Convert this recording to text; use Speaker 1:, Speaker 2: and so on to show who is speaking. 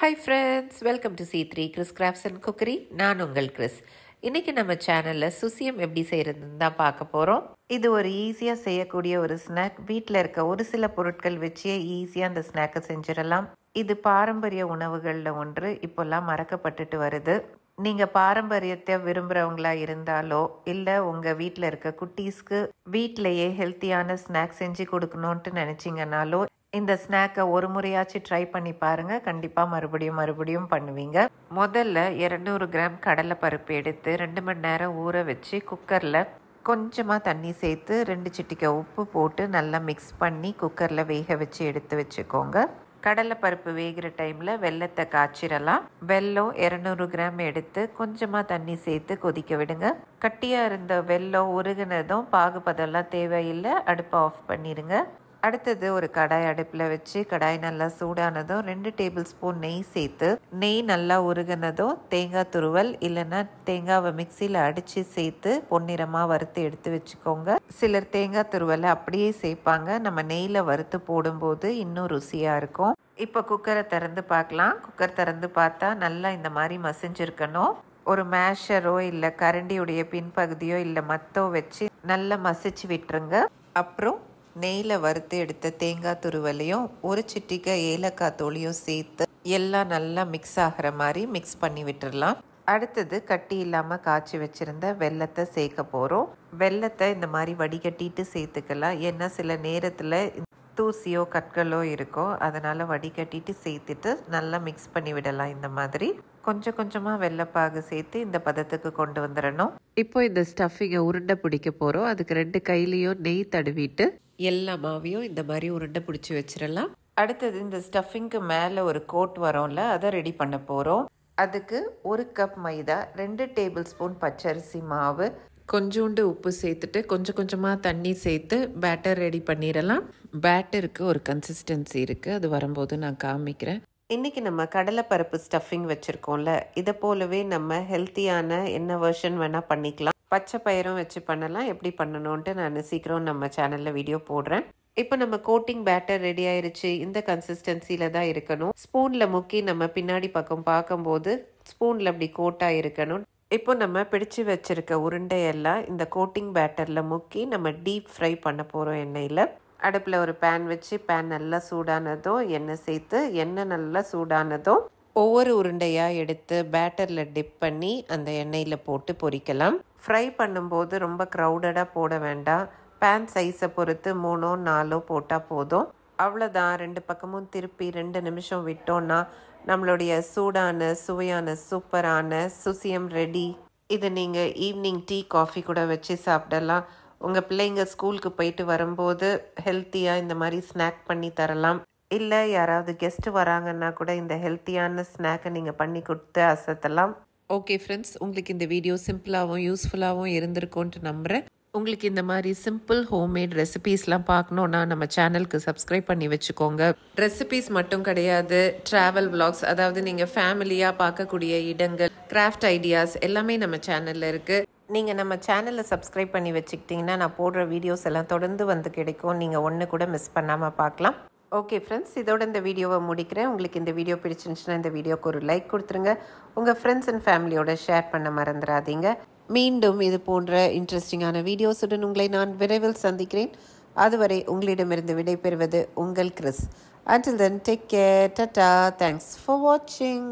Speaker 1: Hi friends, welcome to C3 Chris crafts and cookery. நான் உங்கள் Chris. இன்றைக்கி நம்ம சேனலில் சுசியம் எப்படி செய்கிறதுன்னு தான் பார்க்க போகிறோம். இது ஒரு ஈஸியாக செய்யக்கூடிய ஒரு ஸ்நாக். வீட்டில் இருக்க ஒரு சில பொருட்கள் வச்சே ஈஸியாக அந்த ஸ்நாக்கை செஞ்சிடலாம். இது பாரம்பரிய உணவுகளில் ஒன்று. இப்போல்லாம் மறக்கப்பட்டுட்டு வருது. நீங்கள் பாரம்பரியத்தை விரும்புகிறவங்களா இருந்தாலோ இல்லை உங்கள் வீட்டில் இருக்க குட்டீஸ்க்கு வீட்டிலையே ஹெல்த்தியான ஸ்நாக் செஞ்சு கொடுக்கணுன்ட்டு நினச்சிங்கனாலோ இந்த ஸ்நாக்கை ஒரு முறையாச்சும் ட்ரை பண்ணி பாருங்கள். கண்டிப்பாக மறுபடியும் பண்ணுவீங்க. முதல்ல 200 கிராம் கடலைப்பருப்பு எடுத்து 2 மணி நேரம் ஊற வச்சு குக்கரில் கொஞ்சமாக தண்ணி சேர்த்து 2 சிட்டிகை உப்பு போட்டு நல்லா மிக்ஸ் பண்ணி குக்கரில் வேக வச்சு எடுத்து வச்சுக்கோங்க. கடலைப்பருப்பு வேகிற டைமில் வெல்லத்தை காய்ச்சிடலாம். வெல்லம் 200 கிராம் எடுத்து கொஞ்சமாக தண்ணி சேர்த்து கொதிக்க விடுங்க. கட்டியாக இருந்த வெல்லம் உருகுனதும் பாகுபதெல்லாம் தேவையில்லை, அடுப்பை ஆஃப் பண்ணிடுங்க. அடுத்தது ஒரு கடாய் அடுப்பில் வச்சு கடாய் நல்லா சூடானதும் 2 டேபிள் ஸ்பூன் நெய் சேர்த்து நெய் நல்லா உருகுனதும் தேங்காய் துருவல் இல்லைன்னா தேங்காவை மிக்சியில் அடித்து சேர்த்து பொன்னிறமாக வறுத்து எடுத்து வச்சுக்கோங்க. சிலர் தேங்காய் துருவலை அப்படியே சேர்ப்பாங்க. நம்ம நெய்யில் வறுத்து போடும்போது இன்னும் ருசியாக இருக்கும். இப்போ குக்கரை திறந்து பார்க்கலாம். குக்கர் திறந்து பார்த்தா நல்லா இந்த மாதிரி மசிஞ்சிருக்கணும். ஒரு மேஷரோ இல்லை கரண்டியுடைய பின்பகுதியோ இல்லை மத்தோ வச்சு நல்லா மசிச்சு விட்டுருங்க. அப்புறம் நெய்யில் வறுத்து எடுத்த தேங்காய் துருவலையும் ஒரு சிட்டிகை ஏலக்காய் தூளியும் சேர்த்து எல்லாம் நல்லா மிக்ஸ் ஆகிற மாதிரி மிக்ஸ் பண்ணி விட்டுடலாம். அடுத்தது கட்டி இல்லாமல் காய்ச்சி வச்சுருந்த வெல்லத்தை சேர்க்க போகிறோம். வெல்லத்தை இந்த மாதிரி வடிகட்டிட்டு சேர்த்துக்கலாம். ஏன்னா சில நேரத்தில் தூசியோ கற்களோ இருக்கும், அதனால் வடிகட்டிட்டு சேர்த்துட்டு நல்லா மிக்ஸ் பண்ணி விடலாம். இந்த மாதிரி கொஞ்சம் கொஞ்சமாக வெள்ளைப்பாகு சேர்த்து இந்த பதத்துக்கு கொண்டு வந்துடணும். இப்போ இந்த ஸ்டஃபிங்கை உருண்டை பிடிக்க போகிறோம். அதுக்கு 2 கையிலையும் நெய் தடவிட்டு எல்லா மாவையும் இந்த மாதிரி உருண்டை பிடிச்சி வச்சிடலாம். அடுத்தது இந்த ஸ்டஃபிங்க்கு மேலே ஒரு கோட் வரோம்ல, அதை ரெடி பண்ண போகிறோம். அதுக்கு 1 கப் மைதா, 2 டேபிள் ஸ்பூன் பச்சரிசி மாவு, கொஞ்சோண்டு உப்பு சேர்த்துட்டு கொஞ்சம் கொஞ்சமாக தண்ணி சேர்த்து பேட்டர் ரெடி பண்ணிடலாம். பேட்டருக்கு ஒரு கன்சிஸ்டன்சி இருக்குது, அது வரும்போது நான் காமிக்கிறேன். இன்றைக்கி நம்ம கடலைப்பருப்பு ஸ்டஃபிங் வச்சுருக்கோம்ல, இதை போலவே நம்ம ஹெல்த்தியான என்ன வெர்ஷன் வேணால் பண்ணிக்கலாம். பச்சை பயிரும் வச்சு பண்ணலாம். எப்படி பண்ணணுன்ட்டு நான் சீக்கிரம் நம்ம சேனலில் வீடியோ போடுறேன். இப்போ நம்ம கோட்டிங் பேட்டர் ரெடி ஆயிருச்சு. இந்த கன்சிஸ்டன்சியில் தான் இருக்கணும். ஸ்பூனில் முக்கி நம்ம பின்னாடி பக்கம் பார்க்கும்போது ஸ்பூனில் அப்படி கோட்டாக இருக்கணும். இப்போ நம்ம பிடிச்சு வச்சுருக்க உருண்டையெல்லாம் இந்த கோட்டிங் பேட்டரில் முக்கி நம்ம டீப் ஃப்ரை பண்ண போகிறோம் எண்ணெயில். அடுப்பில் ஒரு பேன் வச்சு பேன் நல்லா சூடானதும் எண்ணெய் சேர்த்து எண்ணெய் நல்லா சூடானதும் ஒவ்வொரு உருண்டையாக எடுத்து பேட்டரில் டிப் பண்ணி அந்த எண்ணெயில் போட்டு பொரிக்கலாம். ஃப்ரை பண்ணும்போது ரொம்ப க்ரௌடடாக போட வேண்டாம். பேன் சைஸை பொறுத்து 3 4 போட்டால் போதும். அவ்வளோதான். 2 பக்கமும் திருப்பி 2 நிமிஷம் விட்டோன்னா நம்மளுடைய சூடான சுவையான சூப்பரான சுசியம் ரெடி. இது நீங்கள் ஈவினிங் டீ காஃபி கூட வச்சு சாப்பிடலாம். உங்கள் பிள்ளைங்க ஸ்கூலுக்கு போயிட்டு வரும்போது ஹெல்த்தியாக இந்த மாதிரி ஸ்நாக் பண்ணி தரலாம். இல்லை யாராவது கெஸ்ட்டு வராங்கன்னா கூட இந்த ஹெல்த்தியான ஸ்நாக்கை நீங்கள் பண்ணி கொடுத்து அசத்தலாம். ஓகே ஃப்ரெண்ட்ஸ், உங்களுக்கு இந்த வீடியோ சிம்பிளாகவும் யூஸ்ஃபுல்லாகவும் இருந்திருக்கும்ன்ட்டு நம்புகிறேன். உங்களுக்கு இந்த மாதிரி சிம்பிள் ஹோம்மேட் ரெசிபீஸ்லாம் பார்க்கணுன்னா நம்ம சேனலுக்கு சப்ஸ்கிரைப் பண்ணி வச்சுக்கோங்க. ரெசிபீஸ் மட்டும் கிடையாது, ட்ராவல் விலாக்ஸ், அதாவது நீங்கள் ஃபேமிலியாக பார்க்கக்கூடிய இடங்கள், கிராஃப்ட் ஐடியாஸ் எல்லாமே நம்ம சேனலில் இருக்குது. நீங்கள் நம்ம சேனலை சப்ஸ்கிரைப் பண்ணி வச்சுக்கிட்டிங்கன்னா நான் போடுற வீடியோஸ் எல்லாம் தொடர்ந்து வந்து கிடைக்கும். நீங்கள் ஒன்று கூட மிஸ் பண்ணாமல் பார்க்கலாம். ஓகே ஃப்ரெண்ட்ஸ், இதோட இந்த வீடியோவை முடிக்கிறேன். உங்களுக்கு இந்த வீடியோ பிடிச்சிருந்துச்சுன்னா இந்த வீடியோக்கு ஒரு லைக் கொடுத்துருங்க. உங்கள் ஃப்ரெண்ட்ஸ் அண்ட் ஃபேமிலியோட ஷேர் பண்ண மறந்துடாதீங்க. மீண்டும் இது போன்ற இன்ட்ரெஸ்டிங்கான வீடியோஸுடன் உங்களை நான் விரைவில் சந்திக்கிறேன். அதுவரை உங்களிடமிருந்து விடைபெறுவது உங்கள் Chris. Until then, take care. Tata. Thanks for watching.